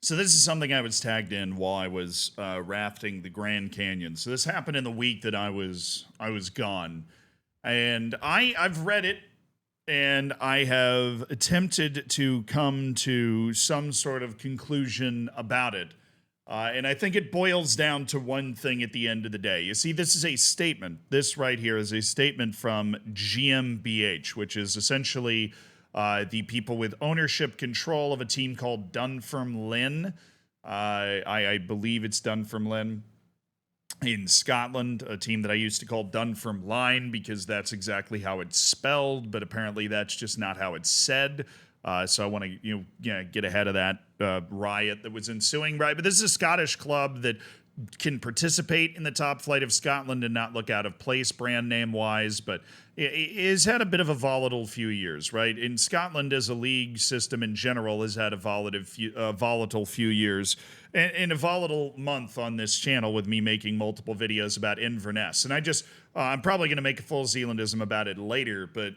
So this is something I was tagged in while I was rafting the Grand Canyon. So this happened in the week that I was gone, and I've read it, and I have attempted to come to some sort of conclusion about it. And I think it boils down to one thing at the end of the day. You see, this is a statement. This right here is a statement from GmbH, which is essentially the people with ownership control of a team called Dunfermline. I believe it's Dunfermline in Scotland, a team that I used to call Dunfermline because that's exactly how it's spelled, but apparently that's just not how it's said. So I want to get ahead of that riot that was ensuing. Right, but this is a Scottish club that can participate in the top flight of Scotland and not look out of place brand name wise, but it has had a bit of a volatile few years, right? In Scotland, as a league system in general, has had a volatile few years, and a volatile month on this channel with me making multiple videos about Inverness. And I'm probably going to make a full Zealandism about it later, but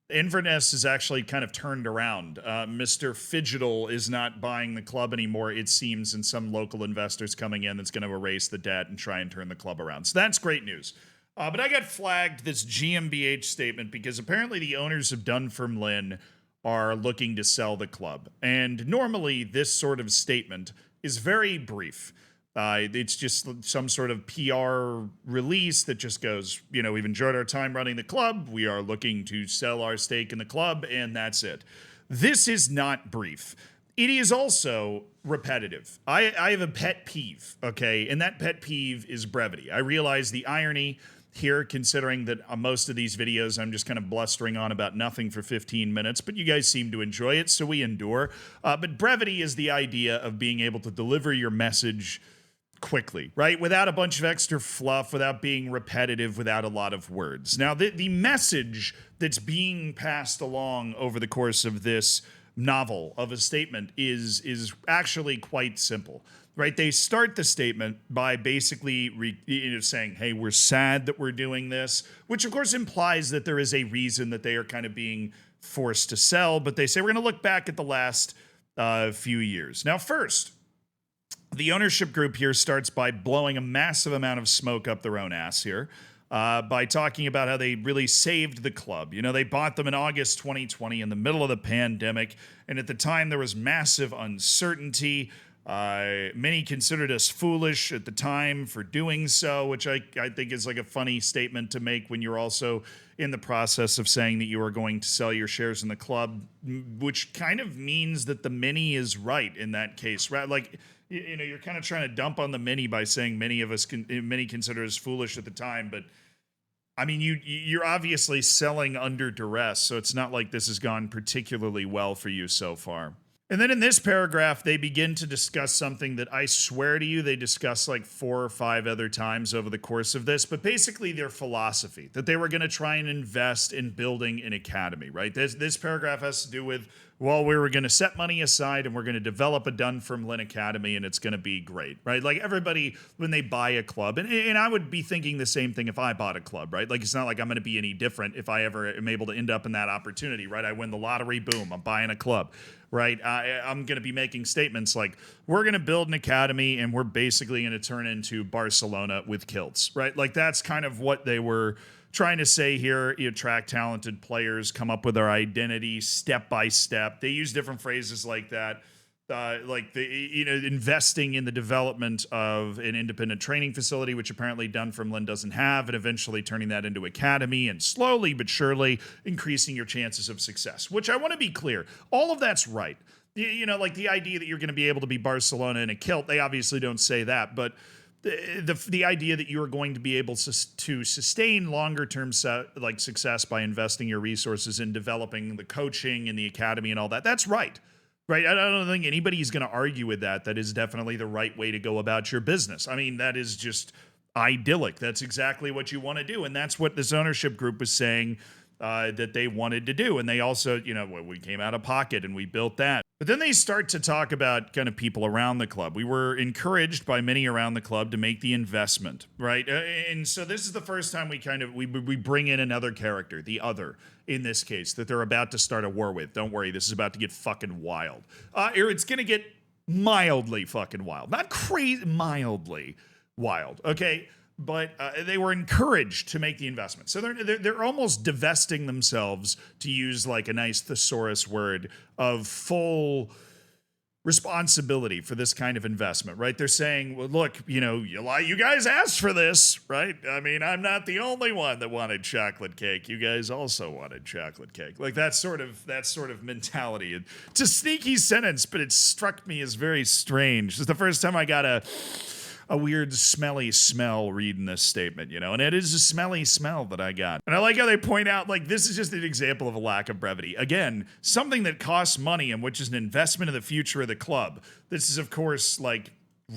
Inverness is actually kind of turned around. Mr. Fidgetal is not buying the club anymore, it seems, and some local investors coming in that's going to erase the debt and try and turn the club around. So that's great news. But I got flagged this GmbH statement because apparently the owners of Dunfermline are looking to sell the club. And normally this sort of statement is very brief. It's just some sort of PR release that just goes, we've enjoyed our time running the club. We are looking to sell our stake in the club, and that's it. This is not brief. It is also repetitive. I have a pet peeve, okay? And that pet peeve is brevity. I realize the irony here, considering that most of these videos I'm just kind of blustering on about nothing for 15 minutes, but you guys seem to enjoy it, so we endure. But brevity is the idea of being able to deliver your message quickly, right? Without a bunch of extra fluff, without being repetitive, without a lot of words. Now, the message that's being passed along over the course of this novel of a statement is actually quite simple, right? They start the statement by basically saying, hey, we're sad that we're doing this, which of course implies that there is a reason that they are kind of being forced to sell, but they say we're going to look back at the last few years. Now, first, the ownership group here starts by blowing a massive amount of smoke up their own ass here by talking about how they really saved the club. They bought them in August 2020 in the middle of the pandemic, and at the time there was massive uncertainty. Many considered us foolish at the time for doing so, which I think is like a funny statement to make when you're also in the process of saying that you are going to sell your shares in the club, which kind of means that the many is right in that case, right? Like, you're kind of trying to dump on the many by saying many consider us foolish at the time, but I mean, you're obviously selling under duress, so it's not like this has gone particularly well for you so far. And then in this paragraph, they begin to discuss something that I swear to you they discussed like 4 or 5 other times over the course of this, but basically their philosophy, that they were going to try and invest in building an academy, right? This paragraph has to do with, well, we were going to set money aside and we're going to develop a Dunfermline Academy and it's going to be great, right? Like everybody, when they buy a club, and I would be thinking the same thing if I bought a club, right? Like it's not like I'm going to be any different if I ever am able to end up in that opportunity, right? I win the lottery, boom, I'm buying a club, right? I'm going to be making statements like, we're going to build an academy and we're basically going to turn into Barcelona with kilts, right? Like that's kind of what they were trying to say here. You attract talented players, come up with their identity step by step. They use different phrases like that, like investing in the development of an independent training facility, which apparently Dunfermline doesn't have, and eventually turning that into academy and slowly but surely increasing your chances of success. Which I want to be clear, all of that's right. Like the idea that you're going to be able to be Barcelona in a kilt. They obviously don't say that, but the idea that you are going to be able to sustain longer term success by investing your resources in developing the coaching and the academy and all that, that's right. Right? I don't think anybody's going to argue with that. That is definitely the right way to go about your business. I mean, that is just idyllic. That's exactly what you want to do. And that's what this ownership group was saying that they wanted to do. And they also, we came out of pocket and we built that. But then they start to talk about kind of people around the club. We were encouraged by many around the club to make the investment, right? And so this is the first time we bring in another character, the other, in this case, that they're about to start a war with. Don't worry, this is about to get fucking wild. It's going to get mildly fucking wild. Not crazy, mildly wild. Okay. But they were encouraged to make the investment. So they're almost divesting themselves, to use like a nice thesaurus word, of full responsibility for this kind of investment, right? They're saying, well, look, you guys asked for this, right? I mean, I'm not the only one that wanted chocolate cake. You guys also wanted chocolate cake. Like that sort of mentality. It's a sneaky sentence, but it struck me as very strange. It's the first time I got a weird smelly smell reading this statement, and it is a smelly smell that I got. And I like how they point out, like, this is just an example of a lack of brevity. Again, something that costs money and which is an investment in the future of the club. This is, of course, like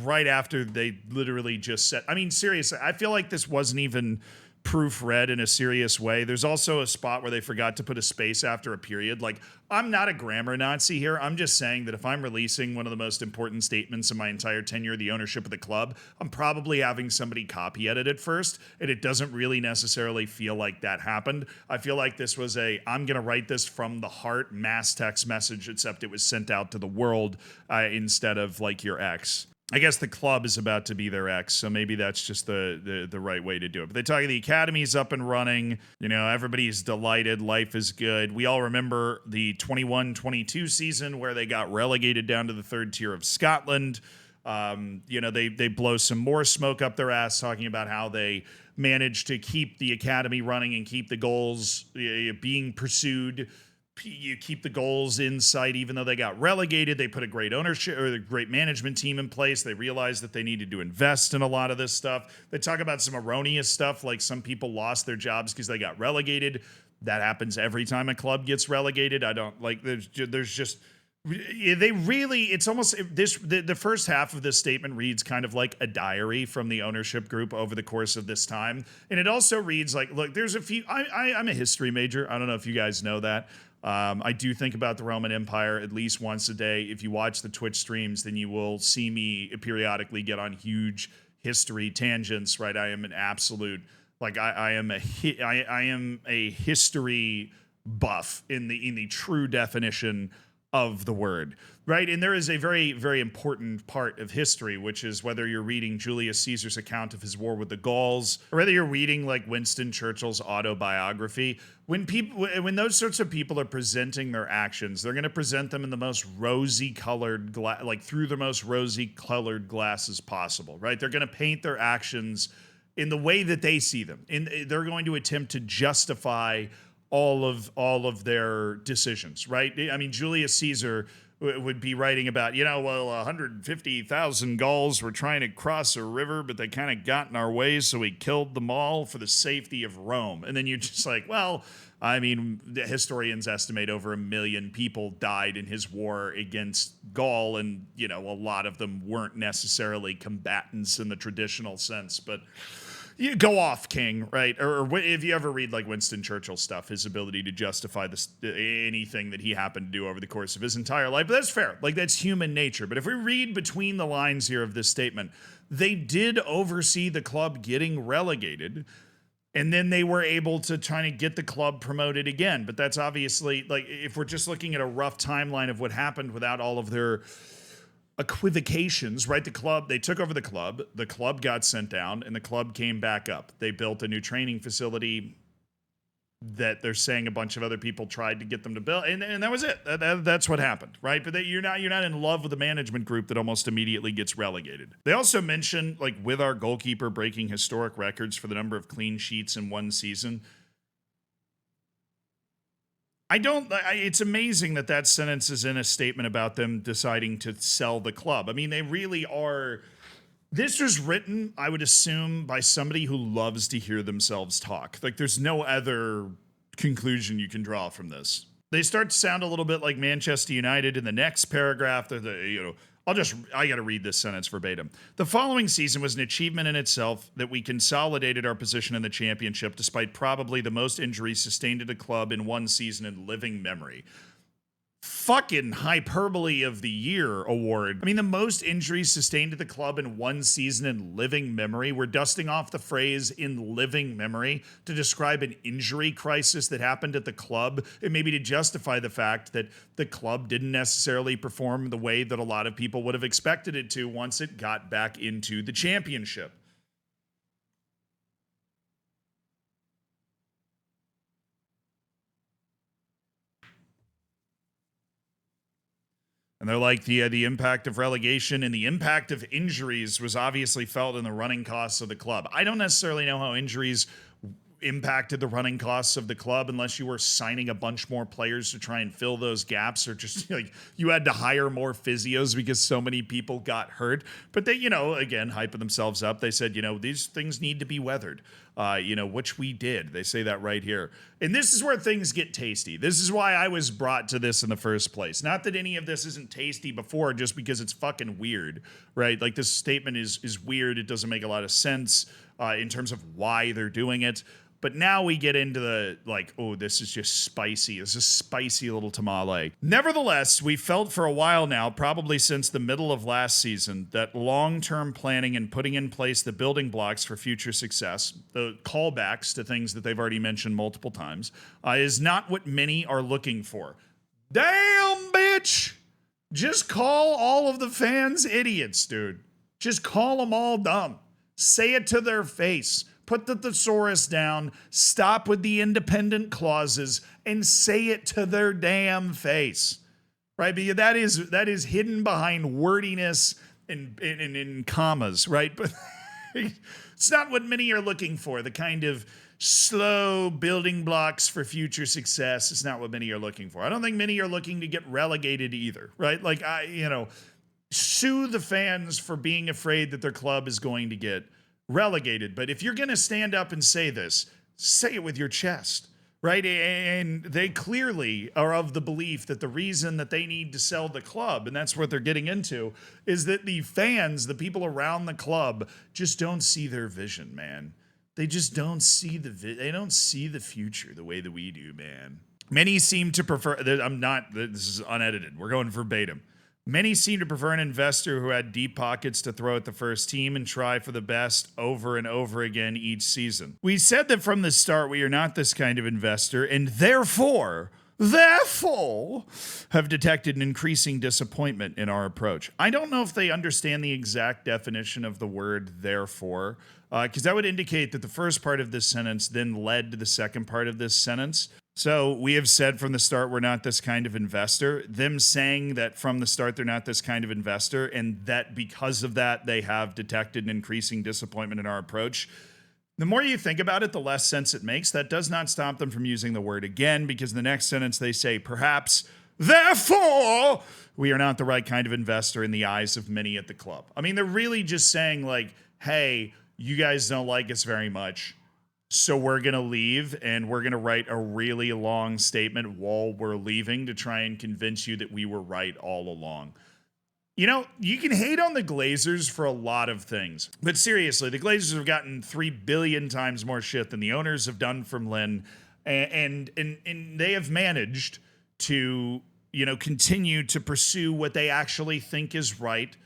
right after they literally just said, I mean, seriously, I feel like this wasn't even proofread in a serious way. There's also a spot where they forgot to put a space after a period. Like, I'm not a grammar Nazi here. I'm just saying that if I'm releasing one of the most important statements in my entire tenure of the ownership of the club, I'm probably having somebody copy edit it first, and it doesn't really necessarily feel like that happened. I feel like this was I'm going to write this from the heart mass text message, except it was sent out to the world instead of like your ex. I guess the club is about to be their ex, so maybe that's just the right way to do it. But they talk the academy's up and running. Everybody's delighted. Life is good. We all remember the 21-22 season where they got relegated down to the third tier of Scotland. They blow some more smoke up their ass talking about how they managed to keep the academy running and keep the goals being pursued. You keep the goals in sight, even though they got relegated. They put a great ownership or a great management team in place. They realized that they needed to invest in a lot of this stuff. They talk about some erroneous stuff, like some people lost their jobs because they got relegated. That happens every time a club gets relegated. I don't like. There's just. They really. It's almost this. The first half of this statement reads kind of like a diary from the ownership group over the course of this time, and it also reads like, look, there's a few. I'm a history major. I don't know if you guys know that. I do think about the Roman Empire at least once a day. If you watch the Twitch streams, then you will see me periodically get on huge history tangents, right? I am an absolute, like, I am a history buff in the true definition of the word, right? And there is a very, very important part of history, which is whether you're reading Julius Caesar's account of his war with the Gauls, or whether you're reading like Winston Churchill's autobiography. When those sorts of people are presenting their actions, they're going to present them in the most rosy-colored, through the most rosy-colored glasses possible, right? They're going to paint their actions in the way that they see them. They're going to attempt to justify all of their decisions, right? I mean, Julius Caesar would be writing about, 150,000 Gauls were trying to cross a river, but they kind of got in our way, so we killed them all for the safety of Rome. And then you're just like, well, I mean, the historians estimate over 1 million people died in his war against Gaul, and, a lot of them weren't necessarily combatants in the traditional sense, but you go off, King, right? Or if you ever read like Winston Churchill stuff, his ability to justify anything that he happened to do over the course of his entire life. But that's fair. Like, that's human nature. But if we read between the lines here of this statement, they did oversee the club getting relegated, and then they were able to try to get the club promoted again. But that's obviously, like, if we're just looking at a rough timeline of what happened without all of their equivocations, right? They took over the club got sent down, and the club came back up. They built a new training facility that they're saying a bunch of other people tried to get them to build, and that was it. That's what happened, right? But you're not in love with the management group that almost immediately gets relegated. They also mention, like, with our goalkeeper breaking historic records for the number of clean sheets in one season. It's amazing that sentence is in a statement about them deciding to sell the club. I mean, they really are. This was written, I would assume, by somebody who loves to hear themselves talk. Like, there's no other conclusion you can draw from this. They start to sound a little bit like Manchester United in the next paragraph. I got to read this sentence verbatim. The following season was an achievement in itself that we consolidated our position in the championship despite probably the most injuries sustained at a club in one season in living memory. fucking hyperbole of the year award. I mean, the most injuries sustained at the club in one season in living memory. We're dusting off the phrase in living memory to describe an injury crisis that happened at the club, and maybe to justify the fact that the club didn't necessarily perform the way that a lot of people would have expected it to once it got back into the championship. And they're like, the impact of relegation and the impact of injuries was obviously felt in the running costs of the club. I don't necessarily know how injuries impacted the running costs of the club unless you were signing a bunch more players to try and fill those gaps, or just like you had to hire more physios because so many people got hurt. But they, again, hyping themselves up. They said, these things need to be weathered, which we did. They say that right here. And this is where things get tasty. This is why I was brought to this in the first place. Not that any of this isn't tasty before, just because it's fucking weird, right? Like, this statement is weird. It doesn't make a lot of sense in terms of why they're doing it. But now we get into the, this is just spicy. This is spicy little tamale. Nevertheless, we felt for a while now, probably since the middle of last season, that long-term planning and putting in place the building blocks for future success, the callbacks to things that they've already mentioned multiple times, is not what many are looking for. Damn, bitch! Just call all of the fans idiots, dude. Just call them all dumb. Say it to their face. Put the thesaurus down, stop with the independent clauses, and say it to their damn face, right? Because that is hidden behind wordiness and in commas, right? But it's not what many are looking for. The kind of slow building blocks for future success is not what many are looking for. I don't think many are looking to get relegated either, right? Like, sue the fans for being afraid that their club is going to get relegated. But if you're going to stand up and say this, say it with your chest, right? And they clearly are of the belief that the reason that they need to sell the club, and that's what they're getting into, is that the fans, the people around the club, just don't see their vision, man. They just don't see they don't see the future the way that we do, man. Many seem to prefer, this is unedited, we're going verbatim. Many seem to prefer an investor who had deep pockets to throw at the first team and try for the best over and over again each season. We said that from the start we are not this kind of investor, and therefore have detected an increasing disappointment in our approach. I don't know if they understand the exact definition of the word therefore, because that would indicate that the first part of this sentence then led to the second part of this sentence. So we have said from the start we're not this kind of investor. Them saying that from the start they're not this kind of investor, and that because of that they have detected an increasing disappointment in our approach. The more you think about it, the less sense it makes. That does not stop them from using the word again, because in the next sentence they say, perhaps, therefore, we are not the right kind of investor in the eyes of many at the club. I mean, they're really just saying, like, hey, you guys don't like us very much, so we're going to leave, and we're going to write a really long statement while we're leaving to try and convince you that we were right all along. You can hate on the Glazers for a lot of things, but seriously, the Glazers have gotten 3 billion times more shit than the owners have done from Lynn, and they have managed to, continue to pursue what they actually think is right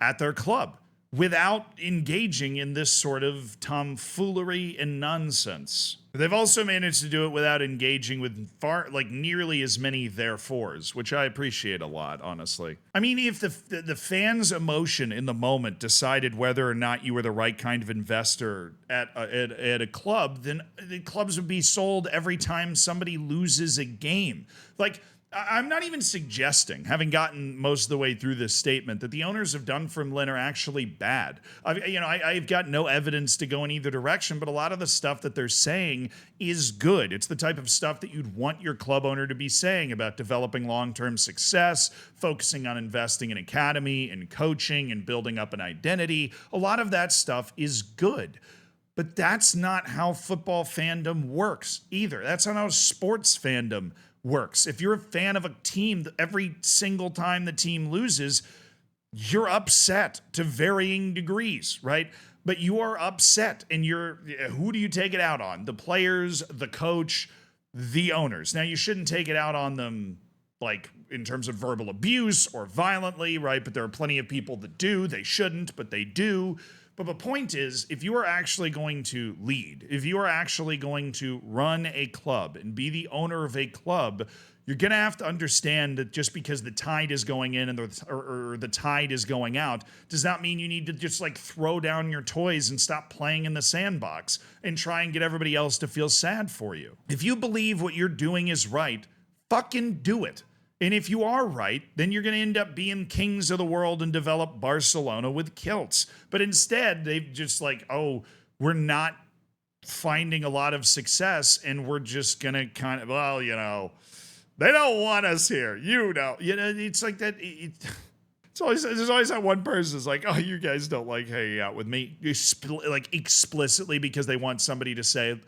at their club without engaging in this sort of tomfoolery and nonsense. They've also managed to do it without engaging with nearly as many therefores, which I appreciate a lot, honestly. I mean, if the fans' emotion in the moment decided whether or not you were the right kind of investor at a club, then the clubs would be sold every time somebody loses a game. Like, I'm not even suggesting, having gotten most of the way through this statement, that the owners of Dunfermline are actually bad. I've got no evidence to go in either direction, but a lot of the stuff that they're saying is good. It's the type of stuff that you'd want your club owner to be saying about developing long-term success, focusing on investing in academy and coaching and building up an identity. A lot of that stuff is good. But that's not how football fandom works either. That's not how sports fandom works. If you're a fan of a team, every single time the team loses, you're upset to varying degrees, right? But you are upset, and who do you take it out on? The players, the coach, the owners. Now, you shouldn't take it out on them like in terms of verbal abuse or violently, right? But there are plenty of people that do. They shouldn't, but they do. But the point is, if you are actually going to lead, if you are actually going to run a club and be the owner of a club, you're going to have to understand that just because the tide is going in and or the tide is going out does not mean you need to just like throw down your toys and stop playing in the sandbox and try and get everybody else to feel sad for you. If you believe what you're doing is right, fucking do it. And if you are right, then you're going to end up being kings of the world and develop Barcelona with kilts. But instead, they've just like, oh, we're not finding a lot of success and we're just going to kind of, well, you know, they don't want us here. You know, it's like that. It's always, there's always that one person who's like, oh, you guys don't like hanging out with me. Like explicitly because they want somebody to say,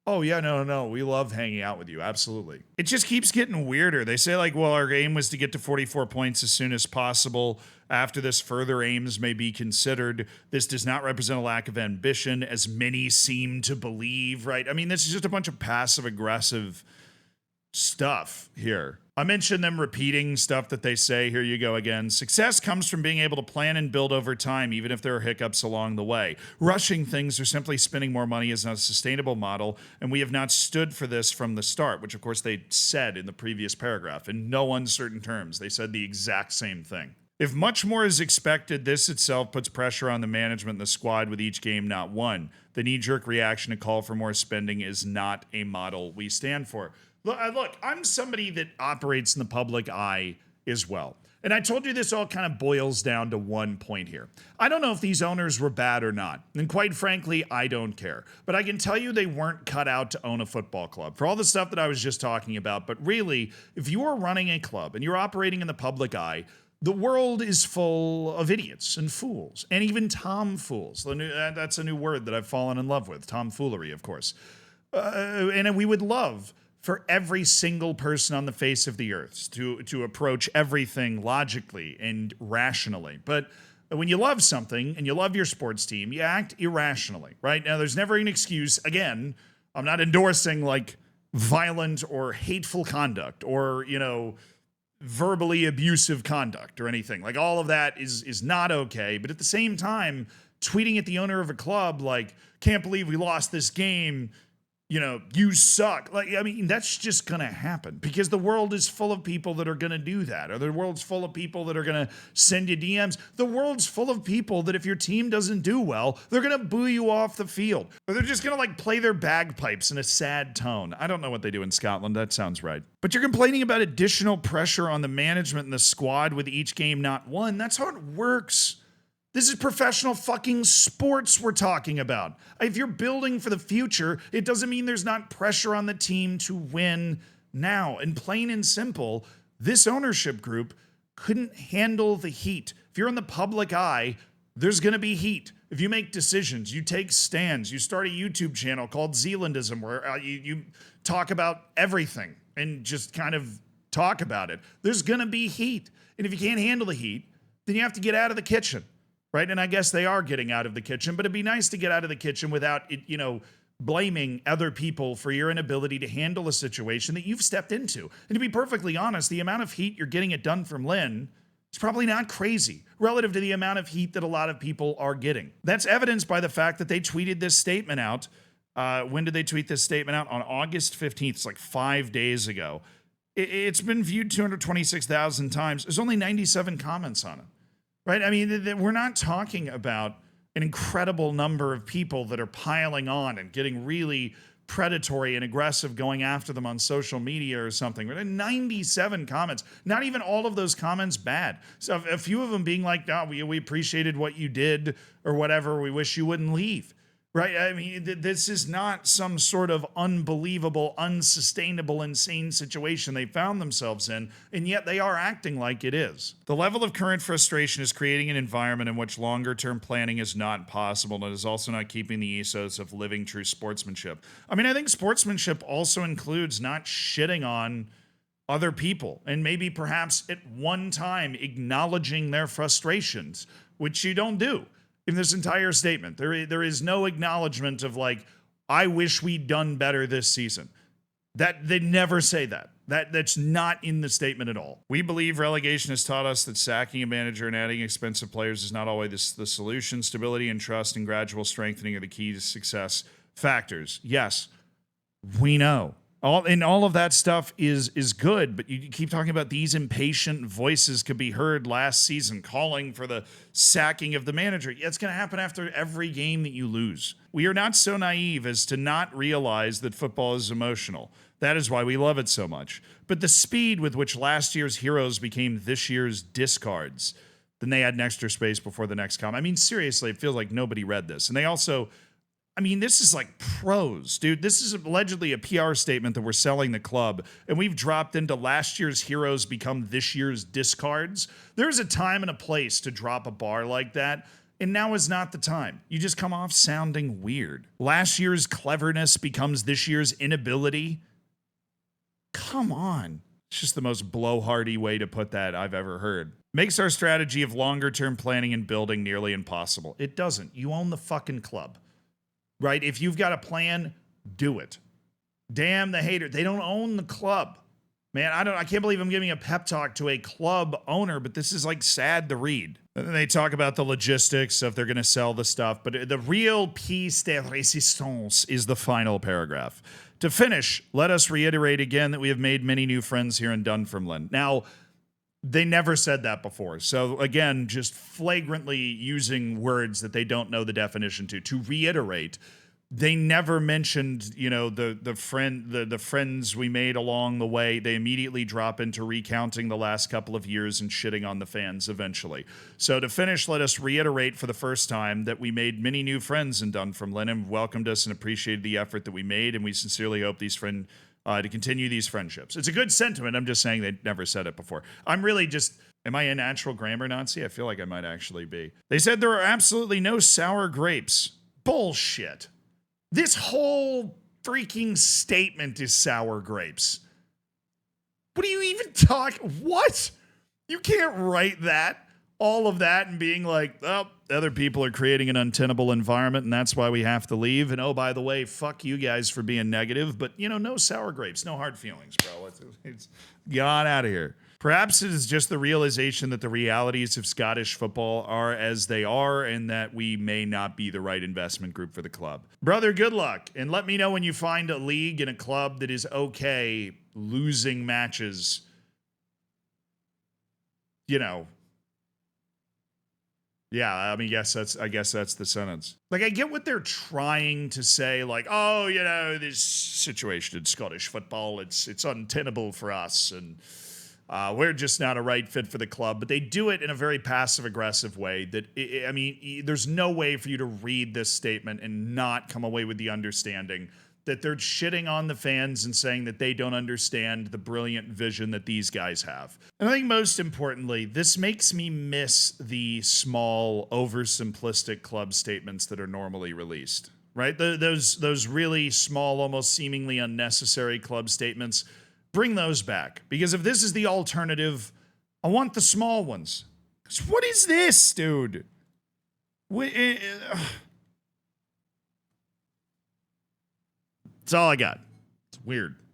oh, yeah, no, we love hanging out with you. Absolutely. It just keeps getting weirder. They say, like, well, our aim was to get to 44 points as soon as possible. After this, further aims may be considered. This does not represent a lack of ambition, as many seem to believe, right? I mean, this is just a bunch of passive-aggressive stuff here. I mentioned them repeating stuff that they say. Here you go again. Success comes from being able to plan and build over time, even if there are hiccups along the way. Rushing things or simply spending more money is not a sustainable model, and we have not stood for this from the start, which of course they said in the previous paragraph. In no uncertain terms, they said the exact same thing. If much more is expected, this itself puts pressure on the management and the squad with each game not won. The knee-jerk reaction to call for more spending is not a model we stand for. Look, I'm somebody that operates in the public eye as well. And I told you this all kind of boils down to one point here. I don't know if these owners were bad or not. And quite frankly, I don't care. But I can tell you they weren't cut out to own a football club for all the stuff that I was just talking about. But really, if you are running a club and you're operating in the public eye, the world is full of idiots and fools, and even tomfools. That's a new word that I've fallen in love with. Tomfoolery, of course. And we would love for every single person on the face of the earth to approach everything logically and rationally. But when you love something and you love your sports team, you act irrationally, right? Now, there's never an excuse. Again, I'm not endorsing like violent or hateful conduct or, you know, verbally abusive conduct or anything. Like all of that is not okay. But at the same time, tweeting at the owner of a club like, can't believe we lost this game, you know, you suck. Like, I mean, that's just going to happen because the world is full of people that are going to do that. Or the world's full of people that are going to send you DMs. The world's full of people that if your team doesn't do well, they're going to boo you off the field. Or they're just going to like play their bagpipes in a sad tone. I don't know what they do in Scotland. That sounds right. But you're complaining about additional pressure on the management and the squad with each game not won. That's how it works. This is professional fucking sports we're talking about. If you're building for the future, it doesn't mean there's not pressure on the team to win now. And plain and simple, this ownership group couldn't handle the heat. If you're in the public eye, there's going to be heat. If you make decisions, you take stands, you start a YouTube channel called Zealandism where you talk about everything and just kind of talk about it, there's going to be heat. And if you can't handle the heat, then you have to get out of the kitchen. Right. And I guess they are getting out of the kitchen, but it'd be nice to get out of the kitchen without it, you know, blaming other people for your inability to handle a situation that you've stepped into. And to be perfectly honest, the amount of heat you're getting it done from Lynn is probably not crazy relative to the amount of heat that a lot of people are getting. That's evidenced by the fact that they tweeted this statement out. When did they tweet this statement out? On August 15th. It's like 5 days ago. It's been viewed 226,000 times. There's only 97 comments on it. Right? I mean, we're not talking about an incredible number of people that are piling on and getting really predatory and aggressive going after them on social media or something. 97 comments. Not even all of those comments bad. So a few of them being like, no, we appreciated what you did or whatever. We wish you wouldn't leave. Right? I mean, this is not some sort of unbelievable, unsustainable, insane situation they found themselves in, and yet they are acting like it is. The level of current frustration is creating an environment in which longer-term planning is not possible, and is also not keeping the ethos of living true sportsmanship. I mean, I think sportsmanship also includes not shitting on other people, and maybe perhaps at one time acknowledging their frustrations, which you don't do. In this entire statement, there is no acknowledgement of like, I wish we'd done better this season. That they never say that. That's not in the statement at all. We believe relegation has taught us that sacking a manager and adding expensive players is not always the solution. Stability and trust and gradual strengthening are the key to success factors. Yes, we know. All of that stuff is good, but you keep talking about these impatient voices could be heard last season calling for the sacking of the manager. It's going to happen after every game that you lose. We are not so naive as to not realize that football is emotional. That is why we love it so much. But the speed with which last year's heroes became this year's discards, then they had an extra space before the next comment. I mean, seriously, it feels like nobody read this. And they also, I mean, this is like prose, dude. This is allegedly a PR statement that we're selling the club, and we've dropped into last year's heroes become this year's discards. There's a time and a place to drop a bar like that, and now is not the time. You just come off sounding weird. Last year's cleverness becomes this year's inability. Come on. It's just the most blowhardy way to put that I've ever heard. Makes our strategy of longer-term planning and building nearly impossible. It doesn't. You own the fucking club. Right? If you've got a plan, do it. Damn the hater. They don't own the club. Man, I can't believe I'm giving a pep talk to a club owner, but this is like sad to read. And then they talk about the logistics of they're going to sell the stuff, but the real piece de resistance is the final paragraph. To finish, let us reiterate again that we have made many new friends here in Dunfermline. Now, they never said that before. So again, just flagrantly using words that they don't know the definition to. To reiterate, they never mentioned, you know, the friends we made along the way. They immediately drop into recounting the last couple of years and shitting on the fans eventually. So to finish, let us reiterate for the first time that we made many new friends in Dunfermline and welcomed us and appreciated the effort that we made, and we sincerely hope these friends to continue these friendships. It's a good sentiment. I'm just saying they never said it before. I'm really just, am I a natural grammar Nazi? I feel like I might actually be. They said there are absolutely no sour grapes. Bullshit. This whole freaking statement is sour grapes. What are you even talking? What? You can't write that, all of that, and being like, oh, other people are creating an untenable environment, and that's why we have to leave. And oh, by the way, fuck you guys for being negative. But, you know, no sour grapes, no hard feelings, bro. It's get on out of here. Perhaps it is just the realization that the realities of Scottish football are as they are, and that we may not be the right investment group for the club. Brother, good luck. And let me know when you find a league and a club that is okay losing matches. You know. Yeah, I mean, I guess that's the sentence. Like, I get what they're trying to say, like, oh, you know, this situation in Scottish football, it's untenable for us, and we're just not a right fit for the club. But they do it in a very passive-aggressive way that, I mean, there's no way for you to read this statement and not come away with the understanding that they're shitting on the fans and saying that they don't understand the brilliant vision that these guys have. And I think most importantly, this makes me miss the small, oversimplistic club statements that are normally released, right? Those really small, almost seemingly unnecessary club statements, bring those back. Because if this is the alternative, I want the small ones. What is this, dude? That's all I got. It's weird.